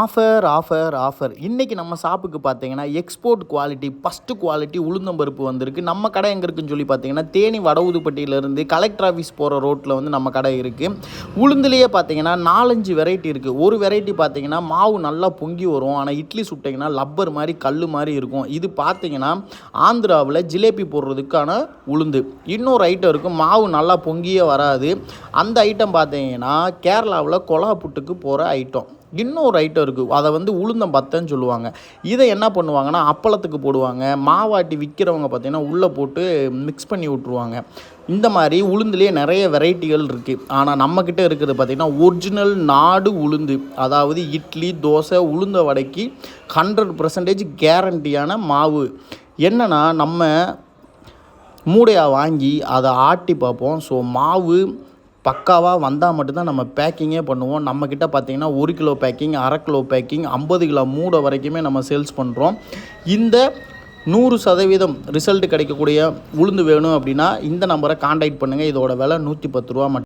Offer offer offer இன்றைக்கி நம்ம ஷாப்புக்கு பார்த்தீங்கன்னா எக்ஸ்போர்ட் குவாலிட்டி ஃபஸ்ட்டு குவாலிட்டி உளுந்தம்பருப்பு வந்திருக்கு. நம்ம கடை எங்கே இருக்குன்னு சொல்லி பார்த்தீங்கன்னா தேனி வடவுதுப்பட்டியிலேருந்து கலெக்டர் ஆஃபீஸ் போகிற ரோட்டில் வந்து நம்ம கடை இருக்குது. உளுந்துலேயே பார்த்தீங்கன்னா 4-5 வெரைட்டி இருக்குது. ஒரு வெரைட்டி பார்த்தீங்கன்னா மாவு நல்லா பொங்கி வரும், ஆனால் இட்லி சுட்டிங்கன்னா லப்பர் மாதிரி கல் மாதிரி இருக்கும். இது பார்த்தீங்கன்னா ஆந்திராவில் ஜிலேபி போடுறதுக்கான உளுந்து. இன்னொரு ஐட்டம் இருக்குது, மாவு நல்லா பொங்கியே வராது. அந்த ஐட்டம் பார்த்தீங்கன்னா கேரளாவில் கொலா புட்டுக்கு போகிற ஐட்டம். இன்னொரு ஐட்டம் இருக்குது, அதை வந்து உளுந்தம் பத்தன்னு சொல்லுவாங்க. இதை என்ன பண்ணுவாங்கன்னா அப்பளத்துக்கு போடுவாங்க. மாவாட்டி விற்கிறவங்க பார்த்திங்கன்னா உள்ளே போட்டு மிக்ஸ் பண்ணி விட்ருவாங்க. இந்த மாதிரி உளுந்துலேயே நிறைய வெரைட்டிகள் இருக்குது. ஆனால் நம்மக்கிட்ட இருக்கிறது பார்த்திங்கன்னா ஒரிஜினல் நாடு உளுந்து, அதாவது இட்லி தோசை உளுந்த வடைக்கு 100% கேரண்டியான மாவு. என்னென்னா நம்ம மூடையாக வாங்கி அதை ஆட்டி பார்ப்போம். ஸோ மாவு பக்காவாக வந்தால் மட்டும்தான் நம்ம பேக்கிங்கே பண்ணுவோம். நம்மக்கிட்ட பார்த்திங்கன்னா 1 கிலோ பேக்கிங், அரை கிலோ பேக்கிங், 50 கிலோ மூடை வரைக்குமே நம்ம சேல்ஸ் பண்ணுறோம். இந்த 100% ரிசல்ட் கிடைக்கக்கூடிய உளுந்து வேணும் அப்படின்னா இந்த நம்பரை காண்டாக்ட் பண்ணுங்கள். இதோட விலை 110 ரூபா மட்டும்.